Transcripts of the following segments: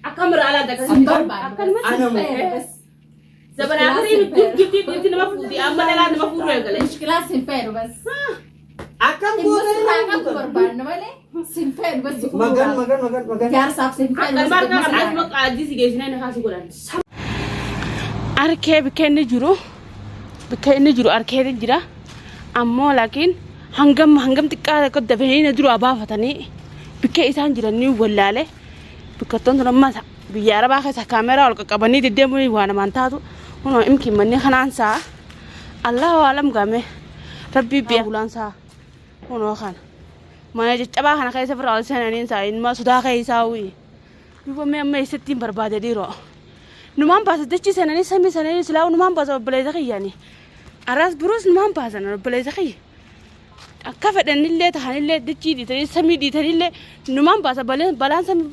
أكم رألا دكتور أكم ما زمان آخرين جبت نما فودي أما لا نما فودي ولا مشكلة سنفير بس أكم بودا أكم بربان ولا سنفير بس مكان كار صاف سنفير أكم بارك أسمع عادي سجينا نخاس يقولون أركب كأنه جرو أركب جرا أما لكن هنگم تكاد كده بهين درو أبا فتني بكي إنسان جراني ولا له بكتون لما بيجارة باخذ كاميرا ولا كابني تدمر وانا ما انتهوا هنا يمكن مني خنان سا الله أعلم قامه ربي بيقولان سا هنا خان ما نجي تبع خنا خايس فرع سنة ننسى إن ما سودا خايساوي يبغى ما يستين برباد ديرو نمان باس دتشي سنة نسمي سنة نسلاو نمان باس بلاد خي يعني أراس بروس نمان باس أنا بلاد خي كافة نيلة تهاني نيلة دتشي دي تري سامي دي تري نيلة نمان باس بلان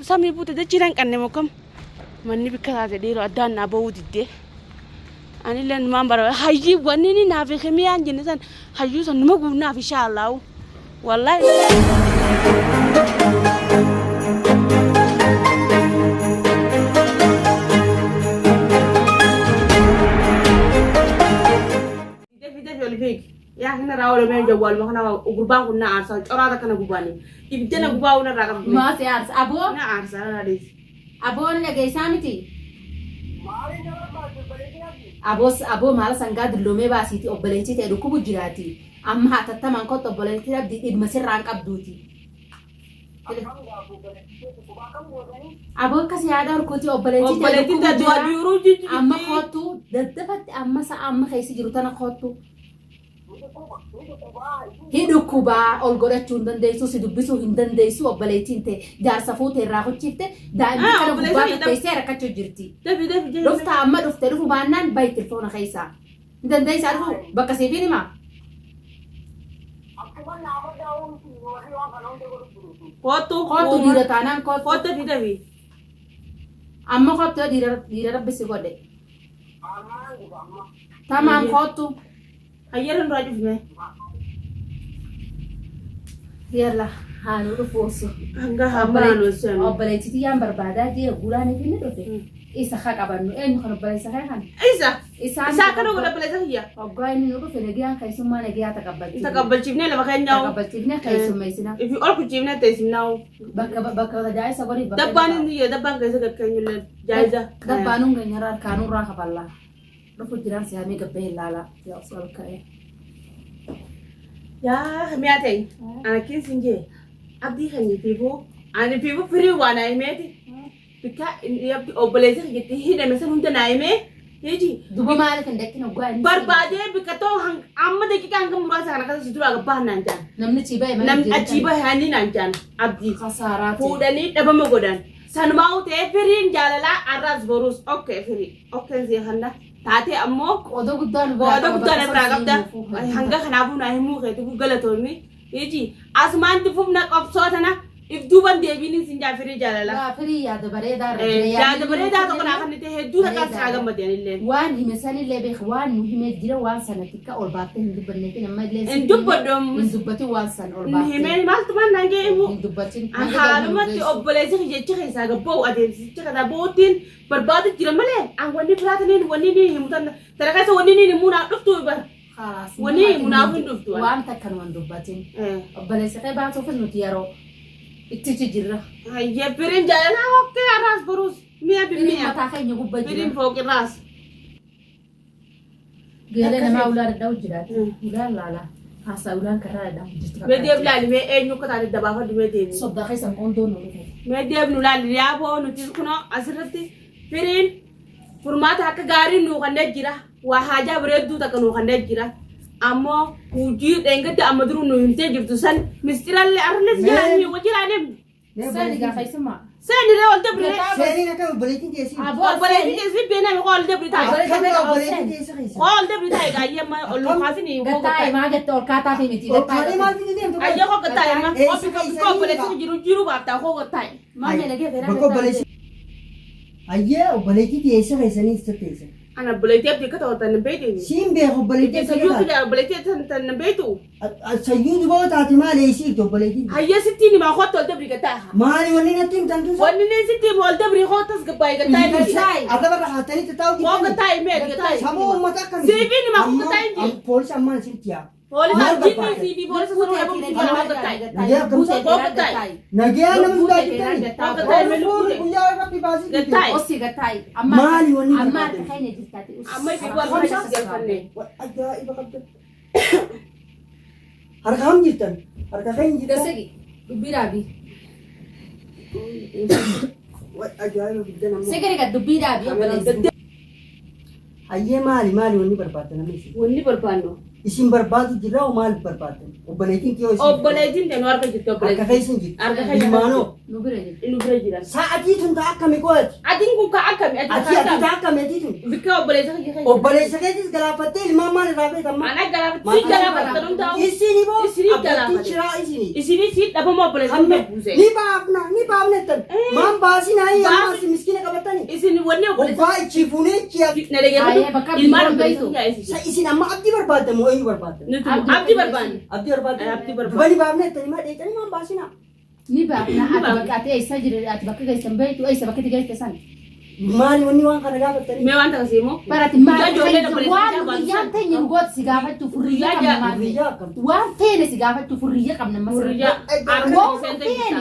سامي بوت دتشي ران كأنه مكم مني بكرة ديرو أدان نابو ديده أنا لين نمان برا هايجي ونيني نافي خميان جنسان هايجو سن نمو نافي شاء الله والله يا هنا راول من جوال ما هنا وقربان كنا عارسة أرادا كنا قرباني يبدأنا قرباونا راكب ما تعرف أبو أنا عارسة أنا ليش أبو اللي سامتي أبو مالا سانغاد لومي باسيتي أبليتي تدوكو بجراتي أما حتى ما نكون أبليتي تبدي المسير رانك أبدوتي أبو كسي هذا ركوتي أبليتي تدوكو أما خاطو ددفت أما سا أما خيسي جروتنا خاطو هيدوكوبا أولغورتشون دنديسو سيدوبيسو هندنديسو أبليتين تي جار سفوت الراحو تشيفته دائما كانوا بوبا بتيسير كاتشو جرتي رفت أما رفت رفو بانان باي تلفون خيسا دنديس عرفو بكسيفيني ما خاطو ديرة تانان خاطو في أما خاطو ديرة ربي سيقودي تمام خاطو هيرن راجف مه يلا هانو رفوسو هنگا هبانو سن أبليتي تيام بربادا دي غولاني فيني دوتي إيسا خاك أبانو إيه نخلو بلايسا خيخان إيسا كانوا ولا بلايسا هي أبغاني نروح في نجيان كيسو ما نجيا تقبل جبنا لما خيناو تقبل جبنا كيسو ما يسنا if you all could جبنا تيسناو بكرة جاي سبوري دبان إني دبان كيسا كأني جايزة دبانو غنيرا كانوا راح بالله رفو جيران سيامي قبيه لالا يا أصل كاي يا مياتي أنا كين سنجي أبدي خني فيبو أنا فيبو فري وانا إيمتي بكا يبدي أوبليزه يتي هنا مثلا هندا نايمة يجي دوبا مالك عندك نوعان بربادة بكتو هن أما دقيقة كان كم مراسة أنا كذا سيدور أغبى نانجان نمني تيبا نم أجيبه هني نانجان أبدي خسارات فودني دبا مقدان سنماو تفرين جاللا أراس بروس أوكي فري أوكي زي هنا تاتي أمك وده قدام براغبدا هنگا خنابو نايمو خيتو غلطومي يجي اسمان تفوم نك ابصوتنا ifduban deebinin sinja firi jalala لا فري يا دبريدا يا دبريدا تو كنا خنته هدو تا ساغا مدين اللين وان هي مثال اللي بيخوان مهم جرا وان سنتك اول باطن دبنتي لما لين دبدم دبتي وان سن اول باطن مهم ما تمان نانجي مو دبتي حالمتي اوبليزي جيتي خيساغا بو ادين تكدا بوتين برباد جرمله ان وني فراتنين وني ني متن تركاس وني ني مونا دفتو بر خلاص وني منافن دفتو وان تكن وان دبتين اوبليزي خيبا تو فنو تيارو اتجي جرا هيا برين جانا اوكي راس بروس 100% ما تاخي نيغو بجرا برين فوق الراس قال انا ما اولاد داو جرات لا لا لا هاسا اولاد كرا داو جرات مديب لا لي اي نيو كتا دبا فدي مديب صدقي سنكون دونو مديب نو لا لي يابو نو تيكونو اسرتي برين فرماتا كغاري نو خندجرا وحاجه بريدو تكنو خندجرا أما وجود إنك تأمدرو نهمتي جبتو سن مسترال أرنس جاني وجرانم سالي قا خيسما سن ده ولد بري سيري نكمل بليتين تيسي بليتين تيسي بينا ولد بري تاي بليتين تيسي خيسي ولد بري تاي قاية ما أولو خاسني قطعي ما قلت أولكاتا في متي قطعي ما في ديم أيه هو قطعي ما أبيكو بليتين جيرو بابتا هو قطعي ما ملقي فينا بكو بليتين أيه بليتين تيسي خيسني استتيسي أنا بليتي أبدي كتر تنبيتي Siin beeku obboleettii سيوت keessa كده بليتي تنبيتو sayyuu boo taate maal eesii obboleettii. هيا ستيني ما خدت الدبري كتاها Maali wanni natti himtan tun وأنا ستي ما الدبري خدت قباي كتاي Akka barra haatanii tattaa'u ما كتاي ميت كتاي Saboo uummata akkami. سيبيني ما خدت تاي Poolisii ammaan sitti yaa. بوليس Maal جيني barbaadde? سيبي بوليس صورة أبو سيبي ما كتاي Nagaa nama hundaa jettani. Gattaa'e malee Fuudhi guyyaa irratti baasii jettani. Gattaa'e. Osi gatai. Maali wanni Amma barbaadde? harka keenya jirtaati. أما في بول ما يصير فني Ajaa'iba qabda. Harka kam jirtan? Harka keenya jirtan? Dasegi. Dubbidaabi. Ajaa'iba guddaa namni. Segeri gad dubbidaabi obboleessi. Hayyee maali wanni barbaaddan namni isin? وني بربانو Isin barbaadu jirra oo maal barbaaddan? Obboleettiin kee isin. أوبليتين تنوار كجت Harka أوبليتين keessan jirti. Harka keessa Ilmaanoo. Nu bira jirti. إنه بريجرا Sa'atii tun ta'a akkami qo'ati? أدين كم كأكم Ati ta'a akkami ati tun? بكا أوبليتين كجت Obboleessa keetis galaafattee ilmaan maal irraa beekamma? أنا قلبت سي قلبت تنو تاو Isini boo Isinii abbootiin galaafate. ciraa isini. إسيني سيد أبو ما أوبليتين Hamma بوزة ni baafnetan. Maan baasina hayya Baasi. ammaas miskiina qabatani. إسيني وني أوبليتين Obbaa ichiifuunee chiyaaf. نلاقي Ayee bakka إلمان biyyoon أوبليتين beektu. يا إسيني Isin amma abdii barbaaddan moo eenyu barbaaddan? نتو عبدي بربان Abdii barbaaddan. Abdii barbaaddan. Dubani baafnettani maa dheetanii maan baasina. Ni baafna ati bakka ati eessa jira ati bakka geessan beektu eessa bakka geesse san. Maali wanni waan kana gaafattanii? ما وانت كسيمو Barati maal Ijoollee obboleessi waan jabaan guyyaan teenya goot si gaafachuu furriyya Guyyaa qabna maal Guyyaa akkam. waan teene si gaafachuu furriyya qabna ورجع masirra. Wow, teene.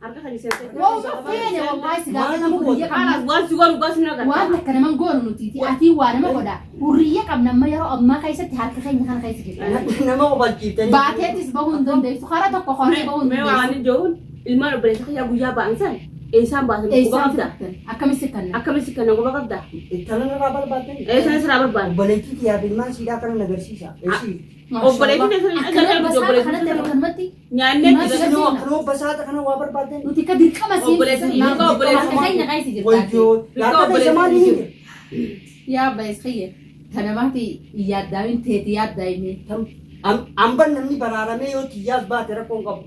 أرجع خلي سنتين Wow, teene wallahi si gaafachuu furriyya qabna. أنا وان سوار وقاس نقدر Waan akka naman goonu nuti ati waa nama godha. Furriyya qabna amma yeroo ammaa keessatti harka keenya kana keessa jirta. Nama obalchiiftanii. Baateetis bahuu hin dandeessu. Karaa tokko qoree bahuu hin ما dandeessu. وعاني جون المال أوبليتين يا بوجا بانسان إنسان باسم Eessaan وبقبضة fudhatan? Akkamitti kanna? أكمل سكنا وبقبضة Tanan irraa barbaaddan. إنسان سراب بربان Obboleettii kiyyaa bilmaan siidhaa kana nagarsiisa. Eesii. Obboleettiin eessa- Akkana eessa- basaasa obboleettiin kanatti eessa- akkanumatti نعمل ما كده سنو. Kanoo basaata kana waa barbaaddan. nuti ka dirqama Obboleessa- seensisu. obboleessa- Harka keenya keessa jirtaati. Wayyoo. Yaadata isa maali hin jiru? Yaa baay'is xiyye. Kanamaati yaaddaawin teeti yaaddaa'ime. Amban namni baraaramee yoo xiyyaas baate rakkoon qabu.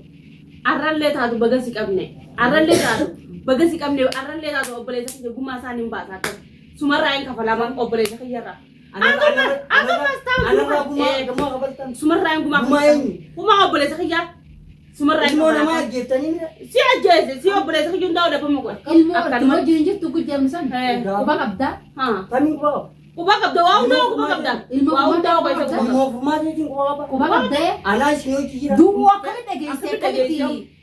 arrallee taatu bagasi qabne arrallee taatu bagasi qabne arrallee taatu obboleessa kiyya gumaa isaanii hin baasaa ta'u sumarraa hin kafalaman obboleessa kiyyarraa Anarraa gumaa qabattan. sumarraa hin gumaa Gumaa eenyu? gumaa obboleessa kiyyaa sumarraa hin Ilmoo namaa kafalaman ajjeeftanii mira. si ajjeese si obboleessa kiyyuun daawudha famu godhe Ilmoo ortuma wajjin jirtu gujjaamni san. Quba qabdaa. Kamiin quba qaba? quba qabda waa hundaa quba qabda Ilmoo waa hundaa quba quba qabda. qabda Mootummaa jechuun quba qaba. Quba qabdee. Anaa isin hojii jira. Duwwaa akkamitti dhageessee akkamitti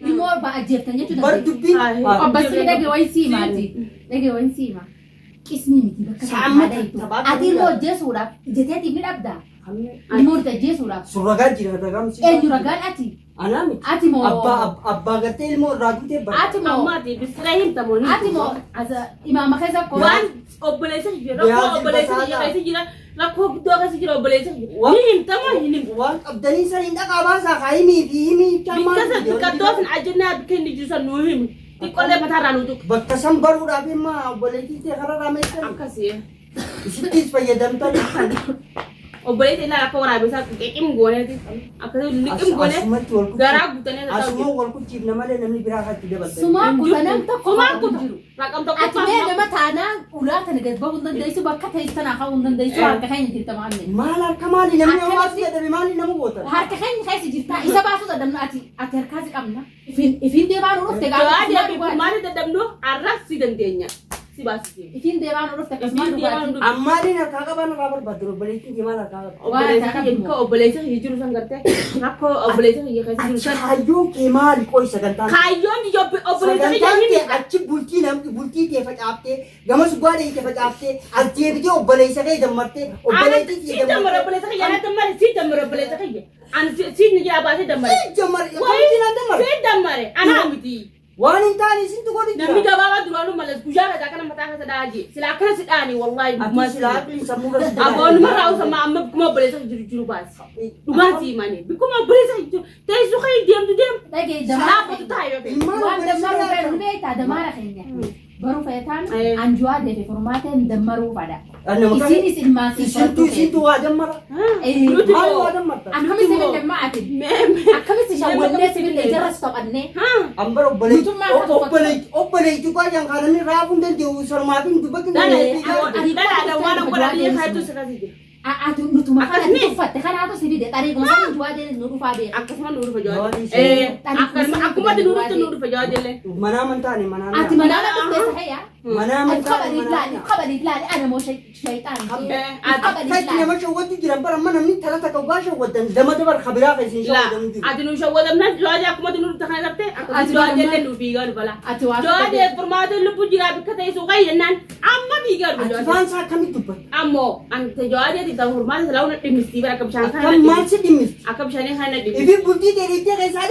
ilmoo ajjeeftan jechuudha. Bar dubbiin. Obbasii dhage wayin siimaati. Dhage wayin siima. Qisni miti bakka Saamma saammadha. taphaatu Ati ilmoo ajjeesuudhaaf jeteetiif ni dhabdaa. Ilmoo ajjeesuudhaaf. Surragaa jira ragaamsi. Eenyu ragaan ati? Anaa miti. Ati moo? Abbaa gartee ilmoo irraa guutee bara. Ati moo? ammaati bisira himtamoon Ati moo? Imaama keessa koo. waan obboleessa kiyya rakkoo obboleessa kiyya keessa jira rakkoo guddoo keessa jira obboleessa kiyya ni himtamoo hin himu Waan qabdanii saniin dhaqaa baasaa kaa himii fi himii Bikasa bikadoof ajjannaa bikka inni jiru san nuu himu xiqqoolee mataarraa nuu tuqu bakka san baruudhaaf imma obboleettii ta'e kararraa meeshan akkasii isittis fayyadamtan. obboleessa ilaa akka waraabeessaa xiqqim gooneeti akkasii liqim goonee Asumatti wal garaa guutanii asuma wal kuchiifna malee namni biraa kan itti dabaltan. Sumaa kutanam tokko Sumaan hin kutu jiru. raqam tokko Ati mee nama taanaan ulaa kana gad bahuu hin dandeessu bakka teessan haa hin dandeessu harka keenya jirta maamne. Maal harka maali namni Akkamitti- hawaasa jedhame maali nama gootan? Harka keenya keessa jirta isa baasuu dadhabna ati harkaasi qabna. Ifiin deemaan urufte Jawaa gaafa deebii maali dadhabnu arras si dandeenya si baasitee ifiin deemaan urufte akkasumaan Ifiin deemaan dhugaatii. urufte. Ammaaliin harkaa qaban irraa barbaaddu obboleettiin kee maal harkaa qaban? obboleessa kiyya bikka obboleessa kiyya jiru san gartee rakkoo obboleessa kiyya keessa jiru san Kaayyoon kee maali qoy sagantaan? kaayyoon kiyya obboleessa kiyya Sagantaan hin kee achi bultii namni bultii kee facaaftee gamas gwaadee kee facaaftee as deebitee obboleessa kee dammartee obboleettii kee si dammara obboleessa kiyya na dammare si dammara obboleessa kiyya ani si ni jaa baasee dammare Jammar Wayii yookaan dammar. si dammare anaa miti Waan hin taane isintu godhu namni jira. gabaabaa duraanuu malas guyyaa irraa kana mataa keessa dhaajee sila akkana si dhaani wallaahi Ati silaa aqli sammuu irratti aboonuma raawusa ma amma bikkuma obboleessa jiru baasi dhugaatii manii bikkuma obboleessa jiru teessoo kee deemtu deemu Dhagee salaa damaa qotu taayoo ta'e Ilmaan waan obboleessa dammaruu irraa fedhu beektaa damaara keenya. Baruu feetaan Eh. anjuwaa deefe furmaateen dammaruu fadha. Nama kan- Isinis ilmaan si isintu waa dammara. Nuti Maal moo waa dammarta? Akkamitti sibillee ati? Akkamitti shawwannee sibillee jarras toqannee? Ambar obboleettii obboleettii obboleettii baay'een kaananii raafuu hin danda'u farmaatiin dubbatti Dala waan godhanii fayyaatu sakasii jira. Atu nutuma kana tuffatte kanaatu sibide xariiquma sana juwaadee nu dhufaa beeka. Akkasuma nu dhufa jawaadele. Akkuma nu dhufa jawaadele. Mana amantaani mana Ati mana amantaa haya. Mana amantaani Qabaliif laali ana moo shaytaan. Kati nama shawwatu jiran bara mana ni talata ka ugaa shawwadan dama dabar khabiraa keessin shawwadan jiru. Ati nu shawwadamna jawaadee akkuma nu dhufa kana dhabte akkuma jawaadele nu fiigaa bala. Jawaadee furmaata lubbu jira bikka ta'e suuqaa yennaan amma fiigaa bala. Afaan isaa akkamitti dubbata? Ammoo ante jawaadee ta hormaata launa dhimmisti bara akka bishaan kana. Kan maal si dhimmisti? Akka bishaan kana dhimmisti. Ifi bultii dheerittee keessaa